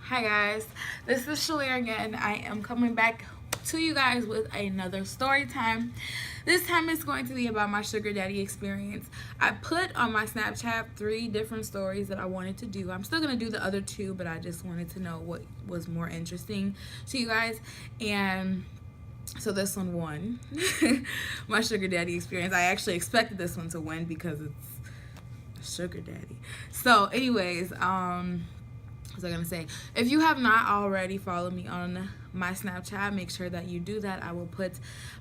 Hi guys, this is Chelaire again. I am coming back to you guys with another story time. This time it's going to be about my sugar daddy experience. I put on my Snapchat 3 different stories that I wanted to do. I'm still going to do the other 2, but I just wanted to know what was more interesting to you guys. And so this one won. My sugar daddy experience. I actually expected this one to win because it's sugar daddy. So anyways, what was I gonna say? If you have not already followed me on my Snapchat, make sure that you do that. I will put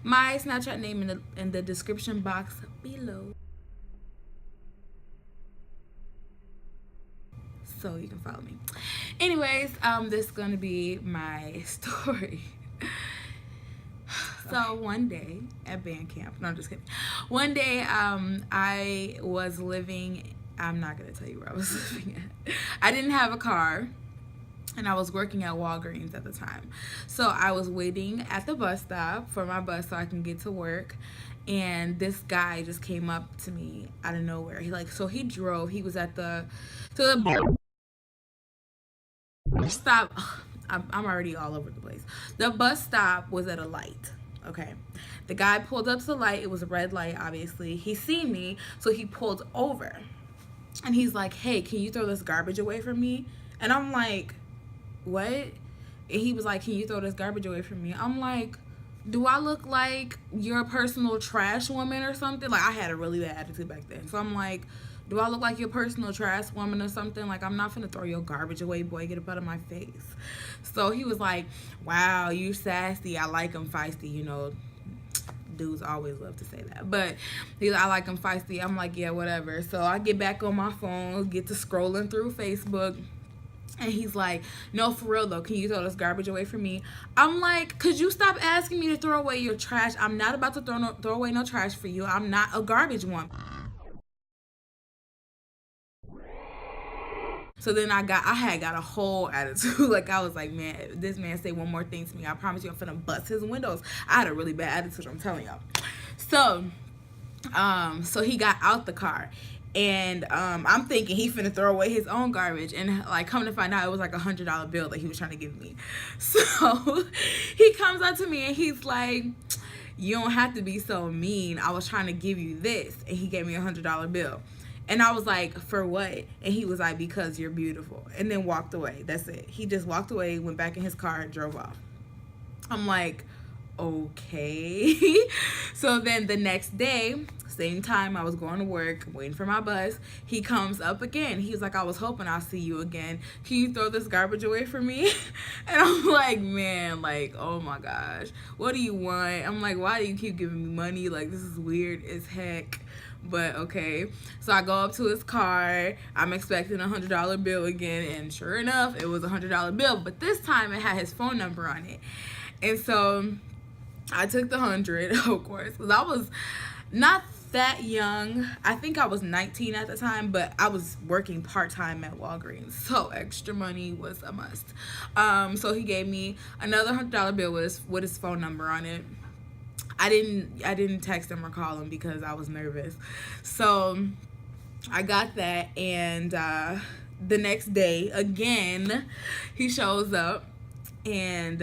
my Snapchat name in the description box below, so you can follow me. Anyways, this is gonna be my story. So one day at band camp, no, I'm just kidding. One day, I was living. I'm not gonna tell you where I was living at. I didn't have a car, and I was working at Walgreens at the time. So I was waiting at the bus stop for my bus so I can get to work. And this guy just came up to me out of nowhere. He drove. He was at the stop. I'm already all over the place. The bus stop was at a light. Okay. The guy pulled up to the light. It was a red light, obviously. He seen me, so he pulled over. And he's like, hey, can you throw this garbage away from me? And I'm like, what? And he was like, can you throw this garbage away from me? I'm like, do I look like your personal trash woman or something? Like, I had a really bad attitude back then. So I'm like, do I look like your personal trash woman or something? Like, I'm not finna throw your garbage away, boy. Get up out of my face. So he was like, wow, you sassy. I like him feisty, you know. Dudes always love to say that, but I like him feisty. I'm like, yeah, whatever. So I get back on my phone, get to scrolling through Facebook, and he's like, no, for real though, can you throw this garbage away from me? I'm like, could you stop asking me to throw away your trash? I'm not about to throw away no trash for you. I'm not a garbage woman. So then I had got a whole attitude. Like, I was like, man, if this man say one more thing to me, I promise you I'm finna bust his windows. I had a really bad attitude, I'm telling y'all. So he got out the car, and I'm thinking he finna throw away his own garbage, and like, come to find out, it was like $100 bill that he was trying to give me. So he comes up to me and he's like, you don't have to be so mean. I was trying to give you this, and he gave me $100 bill. And I was like, for what? And he was like, because you're beautiful. And then walked away. That's it. He just walked away, went back in his car, and drove off. I'm like, okay. So then the next day, same time, I was going to work, waiting for my bus. He comes up again. He was like, I was hoping I'll see you again. Can you throw this garbage away for me? And I'm like, man, like, oh my gosh. What do you want? I'm like, why do you keep giving me money? Like, this is weird as heck. But okay, so I go up to his car. I'm expecting $100 bill again, and sure enough, it was $100 bill. But this time, it had his phone number on it, and so I took the 100, of course, because I was not that young. I think I was 19 at the time, but I was working part-time at Walgreens, so extra money was a must. So he gave me another $100 bill with his phone number on it. I didn't text him or call him because I was nervous. So I got that, and the next day again he shows up, and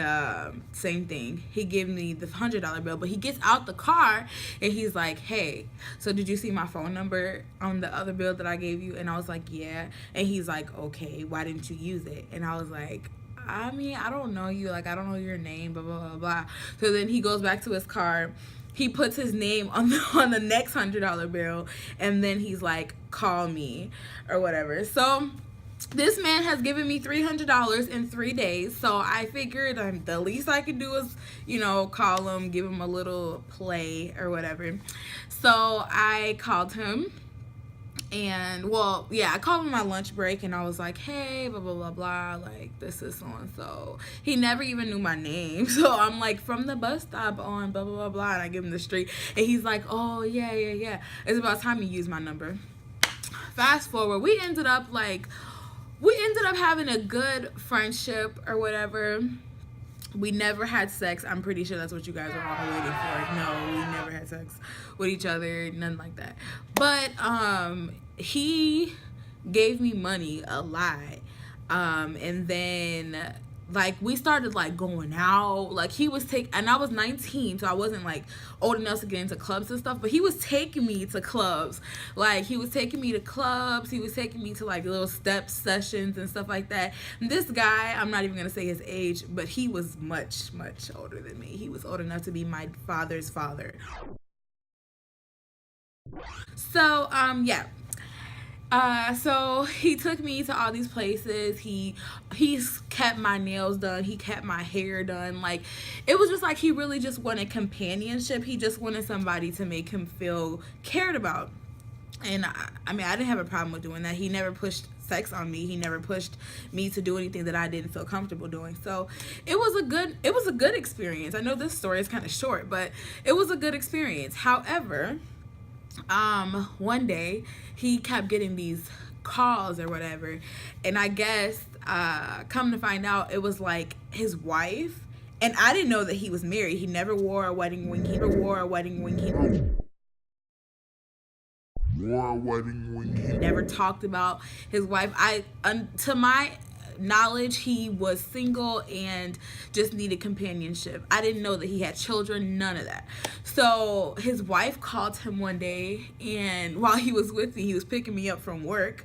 same thing. He gave me the $100 bill, but he gets out the car and he's like, hey, so did you see my phone number on the other bill that I gave you? And I was like, yeah. And he's like, okay, why didn't you use it? And I was like, I mean, I don't know you. Like, I don't know your name, blah, blah, blah, blah. So then he goes back to his car. He puts his name on the next $100 bill. And then he's like, call me or whatever. So this man has given me $300 in 3 days. So I figured the least I could do is, you know, call him, give him a little play or whatever. So I called him. And, well, yeah, I called him my lunch break, and I was like, hey, blah, blah, blah, blah, like, this is so-and-so. He never even knew my name. So I'm like, from the bus stop on blah, blah, blah, blah, and I give him the street. And he's like, oh, yeah. It's about time you use my number. Fast forward, we ended up having a good friendship or whatever. We never had sex. I'm pretty sure that's what you guys are all waiting for. No, we never had sex with each other, nothing like that. But he gave me money a lot And then like we started like going out. Like he was and I was 19, so I wasn't like old enough to get into clubs and stuff, but he was taking me to clubs. Like he was taking me to clubs, he was taking me to like little step sessions and stuff like that. And this guy, I'm not even gonna say his age, but he was much older than me. He was old enough to be my father's father. So yeah, so he took me to all these places. He's kept my nails done. He kept my hair done. Like, it was just like he really just wanted companionship. He just wanted somebody to make him feel cared about. And I mean, I didn't have a problem with doing that. He never pushed sex on me. He never pushed me to do anything that I didn't feel comfortable doing. So it was a good experience. I know this story is kind of short, but it was a good experience. However, one day he kept getting these calls or whatever, and I guess come to find out it was like his wife, and I didn't know that he was married. He never wore a wedding ring. He never talked about his wife. To my knowledge, he was single and just needed companionship. I didn't know that he had children, none of that. So his wife called him one day, and while he was with me, he was picking me up from work,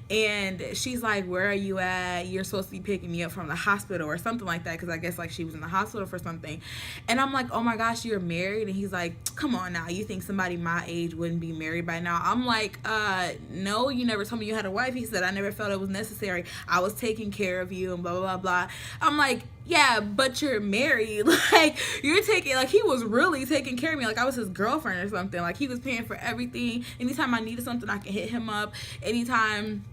and she's like, where are you at? You're supposed to be picking me up from the hospital or something like that, because I guess like she was in the hospital for something. And I'm like, oh my gosh, you're married? And he's like, come on now, you think somebody my age wouldn't be married by now? I'm like, no, you never told me you had a wife. He said, I never felt it was necessary. I was taking care of you and blah blah blah. I'm like, yeah, but you're married. Like, you're taking, like, he was really taking care of me like I was his girlfriend or something. Like, he was paying for everything. Anytime I needed something, I can hit him up. Anytime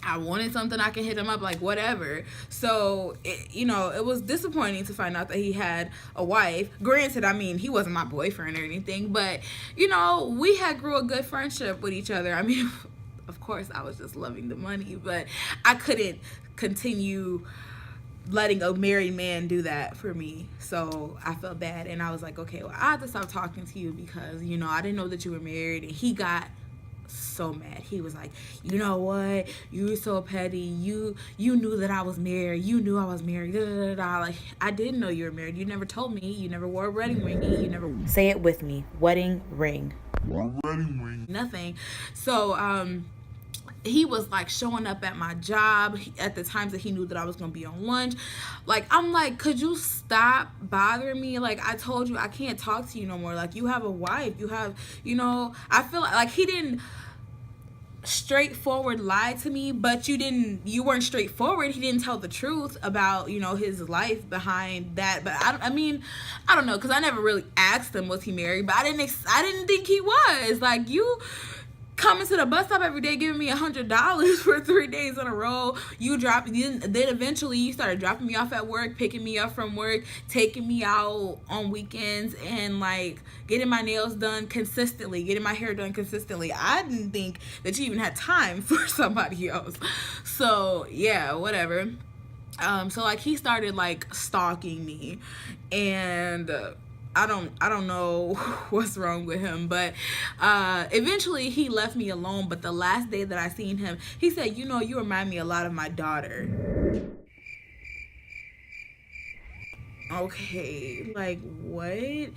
I wanted something, I can hit him up, like whatever. So it was disappointing to find out that he had a wife. Granted, I mean, he wasn't my boyfriend or anything, but we had grew a good friendship with each other. I mean, of course I was just loving the money, but I couldn't continue letting a married man do that for me. So I felt bad, and I was like, okay, well, I have to stop talking to you because I didn't know that you were married. And he got so mad. He was like, you know what, you were so petty, you knew that I was married, you knew I was married, da, da, da, da. Like, I didn't know you were married. You never told me. You never wore a wedding ring. You never, say it with me, wedding ring. Wedding ring. Nothing. So he was like showing up at my job at the times that he knew that I was gonna be on lunch. Like, I'm like, could you stop bothering me? Like, I told you I can't talk to you no more. Like, you have a wife, you have, I feel like he didn't straightforward lie to me, but you weren't straightforward. He didn't tell the truth about his life behind that. But I mean, I don't know, because I never really asked him was he married, but I didn't think he was. Like, you coming to the bus stop every day giving me $100 for 3 days in a row. Then eventually you started dropping me off at work, picking me up from work, taking me out on weekends, and like getting my nails done consistently, getting my hair done consistently. I didn't think that you even had time for somebody else. So yeah, whatever. So like he started like stalking me, and I don't know what's wrong with him, but eventually he left me alone. But the last day that I seen him, he said, you remind me a lot of my daughter. Okay, like what? And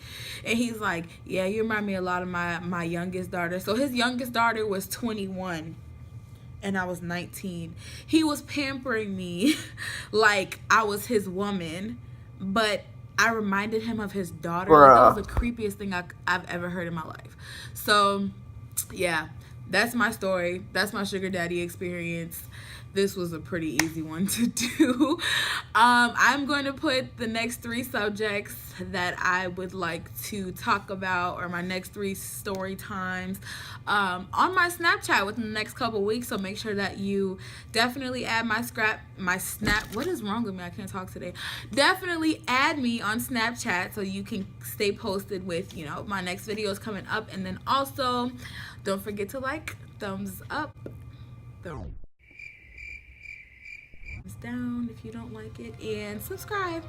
he's like, yeah, you remind me a lot of my youngest daughter. So his youngest daughter was 21 and I was 19. He was pampering me like I was his woman, but I reminded him of his daughter. Like, that was the creepiest thing I've ever heard in my life. So yeah, that's my story. That's my sugar daddy experience. This was a pretty easy one to do. I'm going to put the next 3 subjects that I would like to talk about, or my next 3 story times, on my Snapchat within the next couple weeks. So make sure that you definitely add my snap. What is wrong with me? I can't talk today. Definitely add me on Snapchat so you can stay posted with my next videos coming up. And then also don't forget to like, thumbs up, thumbs down if you don't like it, and subscribe.